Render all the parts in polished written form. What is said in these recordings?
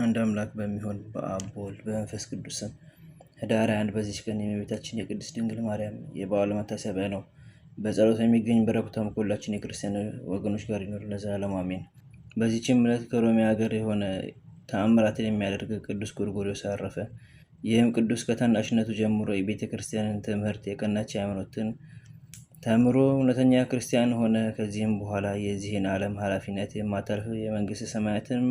አንድ አምላክ በሚሆን በአብ በወልድ በመንፈስ ቅዱስ ስም ህዳር 21 በዚች ቀን የእመቤታችን የቅድስት ድንግል ማርያም የበዓሉ መታሰቢያ ነው። በጸሎት የሚገኝ በረከቷም ከሁላችን የክርስቲያን ወገኖች ጋር ይኖር ለዘላለሙ አሜን። በዚህችም ዕለት ከሮሜ ሀገር የሆነ ተአምራትን የሚያደርግ ቅዱስ ጎርጎርዮስ አረፈ። ይህም ቅዱስ ከታናሽነቱ ጀምሮ የቤተ ክርስቲያንን ትምህርት የቀናች ሃይማኖትን ተምሮ እውነተኛ ክርስቲያን ሆነ። ከዚህም በኋላ የዚህን ዓለም ኃላፊነት የማታልፍ የመንግስት ሰማያትን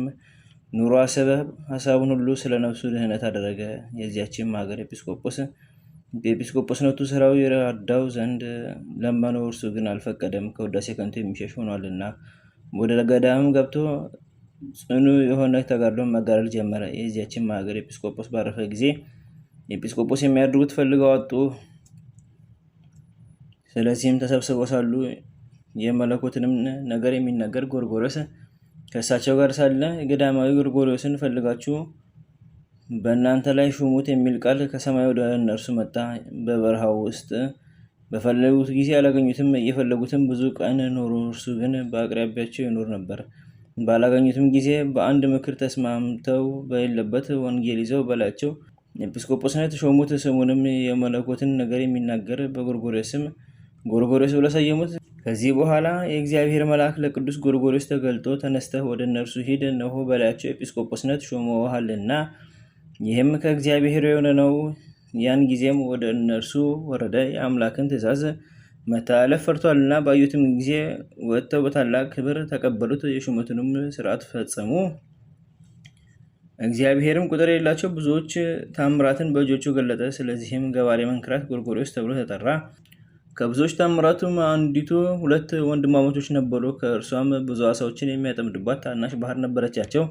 ኑሮ አሰበ። ሀሳቡን ሁሉ ስለ ነፍሱ ድህነት አደረገ። የዚያችም ሀገር ኤጲስቆጶስ በኤጲስቆጶስነቱ ስራው ይረዳው ዘንድ ለመነው። እርሱ ግን አልፈቀደም፣ ከውዳሴ ከንቱ የሚሸሽ ሆኗልና። ወደ ገዳም ገብቶ ጽኑ የሆነ ተጋድሎን መጋደል ጀመረ። የዚያችም ሀገር ኤጲስቆጶስ ባረፈ ጊዜ ኤጲስቆጶስ የሚያደርጉት ፈልገው አጡ። ስለዚህም ተሰብስበው ሳሉ የመለኮትንም ነገር የሚናገር ጎርጎርዮስ ከእሳቸው ጋር ሳለ የገዳማዊ ጎርጎርዮስን ፈልጋችሁ በእናንተ ላይ ሹሙት የሚል ቃል ከሰማይ ወደ እነርሱ መጣ። በበረሃው ውስጥ በፈለጉት ጊዜ አላገኙትም። እየፈለጉትም ብዙ ቀን ኖሩ። እርሱ ግን በአቅራቢያቸው ይኖር ነበር። ባላገኙትም ጊዜ በአንድ ምክር ተስማምተው በሌለበት ወንጌል ይዘው በላያቸው ኤጲስቆጶስነት ሾሙት። ስሙንም የመለኮትን ነገር የሚናገር በጎርጎርዮስ ስም ጎርጎርዮስ ብለው ሰየሙት። ከዚህ በኋላ የእግዚአብሔር መልአክ ለቅዱስ ጎርጎርዮስ ተገልጦ ተነስተህ ወደ እነርሱ ሂድ፣ እነሆ በላያቸው ኤጲስቆጶስነት ሾመውሃልና ይህም ከእግዚአብሔር የሆነ ነው። ያን ጊዜም ወደ እነርሱ ወረደ። የአምላክን ትእዛዝ መተላለፍ ፈርቷልና ባዩትም ጊዜ ወጥተው በታላቅ ክብር ተቀበሉት። የሹመቱንም ስርዓት ፈጸሙ። እግዚአብሔርም ቁጥር የሌላቸው ብዙዎች ታምራትን በእጆቹ ገለጠ። ስለዚህም ገባሬ መንክራት ጎርጎርዮስ ተብሎ ተጠራ። ከብዙዎች ታምራቱም አንዲቱ ሁለት ወንድማማቾች ነበሩ። ከእርሷም ብዙ ዓሣዎችን የሚያጠምዱባት ታናሽ ባህር ነበረቻቸው።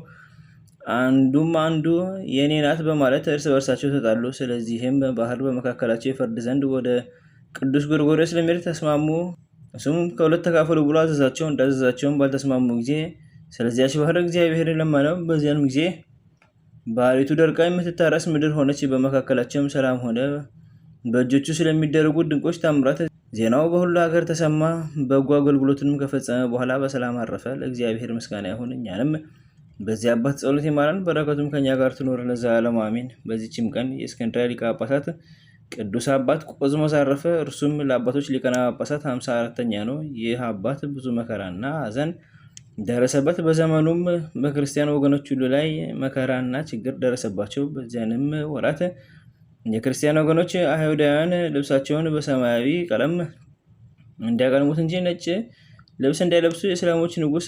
አንዱም አንዱ የኔ ናት በማለት እርስ በርሳቸው ተጣሉ። ስለዚህም ባህር በመካከላቸው ይፈርድ ዘንድ ወደ ቅዱስ ጎርጎርዮስ ለመሄድ ተስማሙ። እሱም ከሁለት ተካፈሉ ብሎ አዘዛቸው። እንዳዘዛቸውም ባልተስማሙ ጊዜ ስለዚያች ባህር እግዚአብሔር ለመነው። በዚያን ጊዜ ባህሪቱ ደርቃ የምትታረስ ምድር ሆነች። በመካከላቸውም ሰላም ሆነ። በእጆቹ ስለሚደረጉ ድንቆች ታምራት ዜናው በሁሉ ሀገር ተሰማ። በጎ አገልግሎትንም ከፈጸመ በኋላ በሰላም አረፈ። ለእግዚአብሔር ምስጋና ይሁን፣ እኛንም በዚህ አባት ጸሎት ይማረን፣ በረከቱም ከኛ ጋር ትኖር ለዘላለሙ አሜን። በዚችም ቀን የእስክንድርያ ሊቀ ጳጳሳት ቅዱስ አባት ቆዝሞስ አረፈ። እርሱም ለአባቶች ሊቃነ ጳጳሳት 54ኛ ነው። ይህ አባት ብዙ መከራና ሐዘን ደረሰበት። በዘመኑም በክርስቲያን ወገኖች ሁሉ ላይ መከራና ችግር ደረሰባቸው። በዚያንም ወራት የክርስቲያን ወገኖች አይሁዳውያን ልብሳቸውን በሰማያዊ ቀለም እንዲያቀልሙት እንጂ ነጭ ልብስ እንዳይለብሱ የእስላሞች ንጉሥ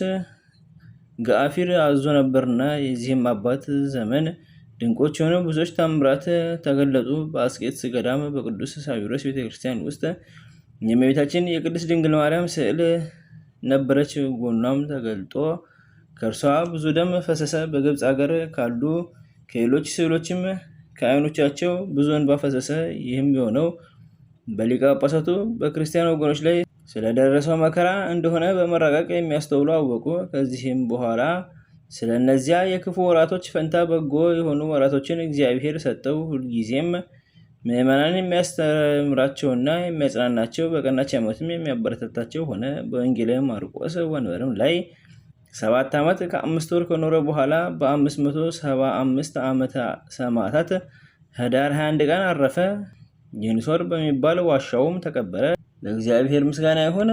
ገአፊር አዞ ነበርና። የዚህም አባት ዘመን ድንቆች የሆኑ ብዙዎች ታምራት ተገለጡ። በአስቄጥስ ገዳም በቅዱስ ሳዊሮስ ቤተክርስቲያን ውስጥ የእመቤታችን የቅድስት ድንግል ማርያም ስዕል ነበረች። ጎኗም ተገልጦ ከእርሷ ብዙ ደም ፈሰሰ። በግብፅ ሀገር ካሉ ከሌሎች ስዕሎችም ከዓይኖቻቸው ብዙ እንባ ፈሰሰ። ይህም የሆነው በሊቀ ጳጳሳቱ በክርስቲያን ወገኖች ላይ ስለደረሰው መከራ እንደሆነ በመራቀቅ የሚያስተውሉ አወቁ። ከዚህም በኋላ ስለ እነዚያ የክፉ ወራቶች ፈንታ በጎ የሆኑ ወራቶችን እግዚአብሔር ሰጠው። ሁልጊዜም ምዕመናን የሚያስተምራቸውና የሚያጽናናቸው በቀናች ሃይማኖትም የሚያበረታታቸው ሆነ። በወንጌል ማርቆስ ወንበርም ላይ 7 ዓመት ከ5 ወር ከኖረ በኋላ በ575 ዓመተ ሰማዕታት ህዳር 21 ቀን አረፈ። ይንሶር በሚባል ዋሻውም ተቀበረ። ለእግዚአብሔር ምስጋና ይሁን፣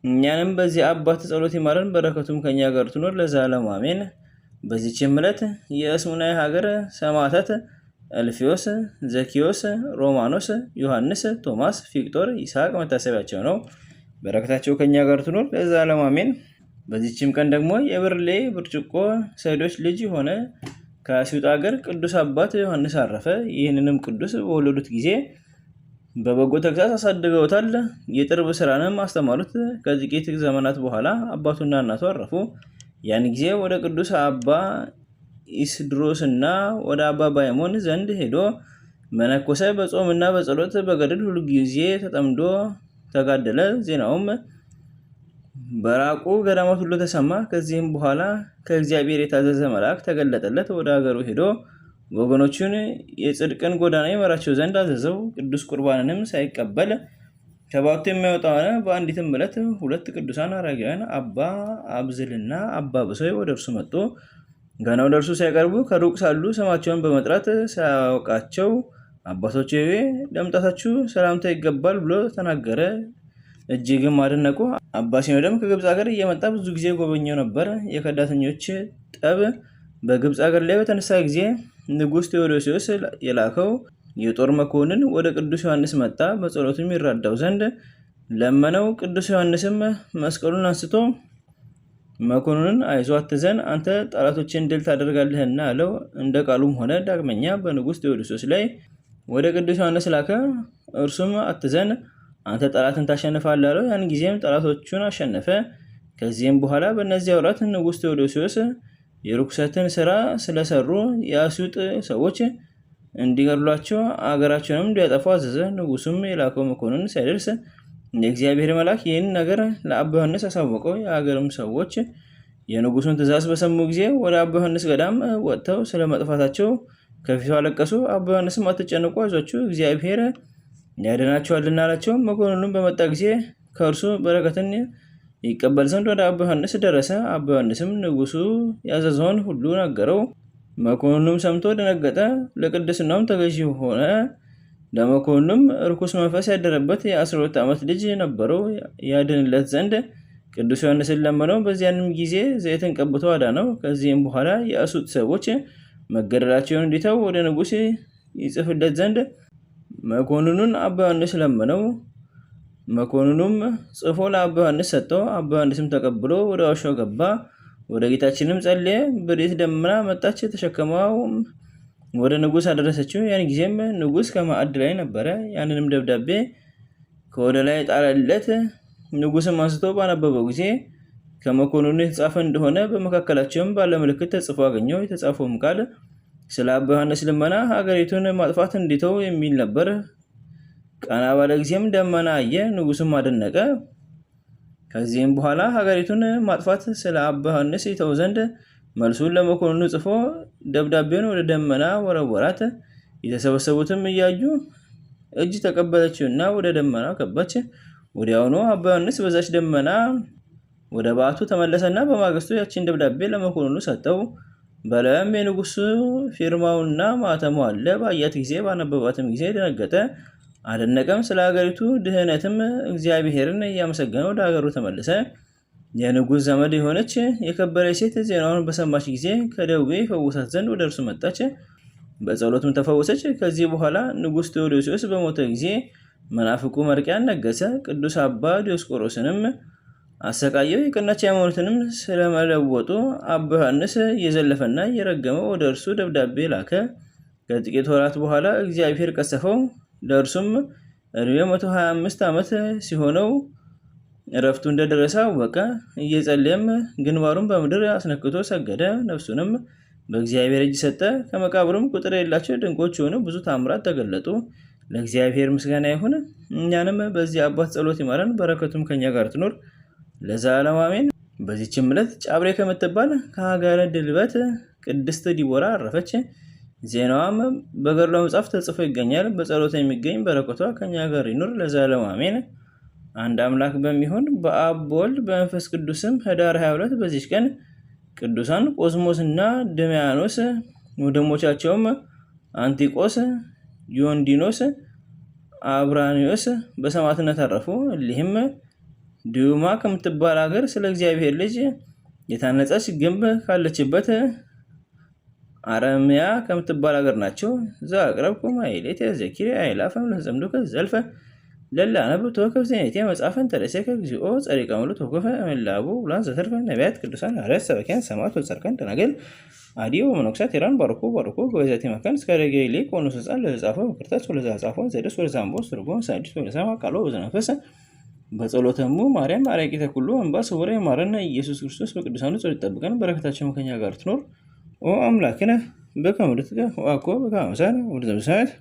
እኛንም በዚህ አባት ጸሎት ይማረን፣ በረከቱም ከኛ ጋር ትኖር ለዘላለሙ አሜን። በዚችም ዕለት የእስሙናይ ሀገር ሰማዕታት እልፊዮስ፣ ዘኪዮስ፣ ሮማኖስ፣ ዮሐንስ፣ ቶማስ፣ ፊቅጦር፣ ይስሐቅ መታሰቢያቸው ነው። በረከታቸው ከኛ ጋር ትኖር ለዘላለሙ አሜን። በዚችም ቀን ደግሞ የብርሌ ብርጭቆ ሰዶች ልጅ የሆነ ከአስዩጥ ሀገር ቅዱስ አባት ዮሐንስ አረፈ። ይህንንም ቅዱስ በወለዱት ጊዜ በበጎ ተግሳጽ አሳድገውታል። የጥርብ ስራንም አስተማሩት። ከጥቂት ዘመናት በኋላ አባቱና እናቱ አረፉ። ያን ጊዜ ወደ ቅዱስ አባ ኢስድሮስ እና ወደ አባ ባይሞን ዘንድ ሄዶ መነኮሰ። በጾምና በጸሎት በገድል ሁሉ ጊዜ ተጠምዶ ተጋደለ። ዜናውም በራቁ ገዳማት ሁሉ ተሰማ። ከዚህም በኋላ ከእግዚአብሔር የታዘዘ መልአክ ተገለጠለት። ወደ ሀገሩ ሄዶ ወገኖቹን የጽድቅን ጎዳና ይመራቸው ዘንድ አዘዘው። ቅዱስ ቁርባንንም ሳይቀበል ከባቱ የሚያወጣ ሆነ። በአንዲትም ዕለት 2 ቅዱሳን አረጋውያን አባ አብዝልና አባ ብሶይ ወደ እርሱ መጡ። ገና ወደ እርሱ ሳይቀርቡ ከሩቅ ሳሉ ስማቸውን በመጥራት ሳያውቃቸው አባቶቼ ለመምጣታችሁ ሰላምታ ይገባል ብሎ ተናገረ። እጅግም አደነቁ። አባ ሲኖዳም ከግብፅ ሀገር እየመጣ ብዙ ጊዜ ጎበኘው ነበር። የከዳተኞች ጠብ በግብፅ ሀገር ላይ በተነሳ ጊዜ ንጉሥ ቴዎዶሲዎስ የላከው የጦር መኮንን ወደ ቅዱስ ዮሐንስ መጣ። በጸሎቱም ይራዳው ዘንድ ለመነው። ቅዱስ ዮሐንስም መስቀሉን አንስቶ መኮንኑን አይዞህ አትዘን፣ አንተ ጠላቶችን ድል ታደርጋለህና አለው። እንደ ቃሉም ሆነ። ዳግመኛ በንጉሥ ቴዎዶሲዎስ ላይ ወደ ቅዱስ ዮሐንስ ላከ። እርሱም አትዘን፣ አንተ ጠላትን ታሸንፋለህ አለው። ያን ጊዜም ጠላቶቹን አሸነፈ። ከዚህም በኋላ በእነዚያ ወራት ንጉሥ ቴዎዶሲዎስ የርኩሰትን ስራ ስለሰሩ የአስዩጥ ሰዎች እንዲገድሏቸው አገራቸውንም እንዲያጠፉ አዘዘ። ንጉሱም የላከው መኮንን ሳይደርስ የእግዚአብሔር መልአክ ይህን ነገር ለአባ ዮሐንስ አሳወቀው። የሀገርም ሰዎች የንጉሱን ትእዛዝ በሰሙ ጊዜ ወደ አባ ዮሐንስ ገዳም ወጥተው ስለ መጥፋታቸው ከፊቱ አለቀሱ። አባ ዮሐንስም አትጨነቁ፣ አይዟችሁ እግዚአብሔር ያድናቸዋልና አላቸው። መኮንኑም በመጣ ጊዜ ከእርሱ በረከትን ይቀበል ዘንድ ወደ አባ ዮሐንስ ደረሰ። አባ ዮሐንስም ንጉሱ ያዘዘውን ሁሉ ነገረው። መኮንኑም ሰምቶ ደነገጠ፣ ለቅድስናውም ተገዢ ሆነ። ለመኮንኑም ርኩስ መንፈስ ያደረበት የ12 ዓመት ልጅ ነበረው። ያድንለት ዘንድ ቅዱስ ዮሐንስን ለመነው። በዚያንም ጊዜ ዘይትን ቀብቶ አዳነው። ከዚህም በኋላ የአስዩጥ ሰዎች መገደላቸውን እንዲተው ወደ ንጉሥ ይጽፍለት ዘንድ መኮንኑን አባ ዮሐንስ ለመነው። መኮንኑም ጽፎ ለአባ ዮሐንስ ሰጠው። አባ ዮሐንስም ተቀብሎ ወደ ዋሻው ገባ። ወደ ጌታችንም ጸለየ። ብርት ደመና መጣች፣ ተሸክማውም ወደ ንጉሥ አደረሰችው። ያን ጊዜም ንጉሥ ከማዕድ ላይ ነበረ። ያንንም ደብዳቤ ከወደ ላይ ጣለለት። ንጉሥም አንስቶ ባነበበው ጊዜ ከመኮንኑ የተጻፈ እንደሆነ በመካከላቸውም ባለ ምልክት ተጽፎ አገኘው። የተጻፈውም ቃል ስለ አባ ዮሐንስ ልመና ሀገሪቱን ማጥፋት እንዲተው የሚል ነበር። ቀና ባለ ጊዜም ደመና አየ። ንጉሥም አደነቀ። ከዚህም በኋላ ሀገሪቱን ማጥፋት ስለ አባ ዮሐንስ ይተው ዘንድ መልሱን ለመኮንኑ ጽፎ ደብዳቤውን ወደ ደመና ወረወራት። የተሰበሰቡትም እያዩ እጅ ተቀበለችውና ወደ ደመና ገባች። ወዲያውኑ አባ ዮሐንስ በዛች ደመና ወደ በዓቱ ተመለሰና በማግስቱ ያችን ደብዳቤ ለመኮንኑ ሰጠው። በላዩም የንጉሱ ፊርማውና ማተሙ አለ። ባያት ጊዜ ባነበባትም ጊዜ ደነገጠ፣ አደነቀም። ስለ ሀገሪቱ ድህነትም እግዚአብሔርን እያመሰገነ ወደ ሀገሩ ተመለሰ። የንጉሥ ዘመድ የሆነች የከበረች ሴት ዜናውን በሰማች ጊዜ ከደዌ ፈውሳት ዘንድ ወደ እርሱ መጣች። በጸሎቱም ተፈወሰች። ከዚህ በኋላ ንጉሥ ቴዎዶሲዎስ በሞተ ጊዜ መናፍቁ መርቅያን ነገሰ። ቅዱስ አባ ዲዮስቆሮስንም አሰቃየው። የቀናች ሃይማኖትንም ስለመለወጡ አባ ዮሐንስ እየዘለፈና እየረገመው ወደ እርሱ ደብዳቤ ላከ። ከጥቂት ወራት በኋላ እግዚአብሔር ቀሰፈው። ለእርሱም ዕድሜው 125 ዓመት ሲሆነው እረፍቱ እንደደረሰ አወቀ። እየጸለየም ግንባሩን በምድር አስነክቶ ሰገደ። ነፍሱንም በእግዚአብሔር እጅ ሰጠ። ከመቃብሩም ቁጥር የሌላቸው ድንቆች የሆኑ ብዙ ታምራት ተገለጡ። ለእግዚአብሔር ምስጋና ይሁን። እኛንም በዚህ አባት ጸሎት ይማረን፣ በረከቱም ከኛ ጋር ትኖር ለዘላለሙ አሜን። በዚህችም ዕለት ጫብሬ ከምትባል ከሀገረ ድልበት ቅድስት ዲቦራ አረፈች። ዜናዋም በገድሏ መጽሐፍ ተጽፎ ይገኛል። በጸሎታ የሚገኝ በረከቷ ከኛ ጋር ይኖር ለዘላለሙ አሜን። አንድ አምላክ በሚሆን በአብ በወልድ በመንፈስ ቅዱስም ኅዳር 22 በዚች ቀን ቅዱሳን ቆስሞስ እና ድሚያኖስ ወንድሞቻቸውም አንቲቆስ፣ ዮንዲኖስ፣ አብራኒዮስ በሰማዕትነት አረፉ። እሊህም ዲዩማ ከምትባል ሀገር ስለ እግዚአብሔር ልጅ የታነጸች ግንብ ካለችበት አረሚያ ከምትባል ሀገር ናቸው። ዘአቅረብኩ ማኅሌተ ዘኪርየ አእላፈ ለዘምዱከ ዘልፈ ለላ ነብብ ተወከፍ ዜኔቴ መጽሐፈን ተደሴከ እግዚኦ ጸሪቀ ሙሉ ተወከፈ እምላቡ ብላን ዘተርፈ ነቢያት ቅዱሳን ሐዋርያት ሰበኪያን ሰማዕት ወጻድቃን ደናግል አዲዮ ወመነኮሳት ሄራን ባርኩ በበዛቲ መካን እስከ ረገይ ሊቅ ወንዑስ ሕፃን ለዘጻፈው በክርታስ ወለዘጻፈው ዘደስ ወለዘአንቦ ትርጉም ሳዲስ ወለሰማ ቃሎ በዘነፈሰ በጸሎተሙ ማርያም አራቂተ ኩሉ እንባ ስውረ ይማረን። ኢየሱስ ክርስቶስ በቅዱሳኑ ጸሎት ይጠብቀን፣ በረከታቸው ከኛ ጋር ትኖር። ኦ አምላክነ በከመ ወርድከ ወአኮ በከመ አምሳለ ወወልደ ዘበሰማያት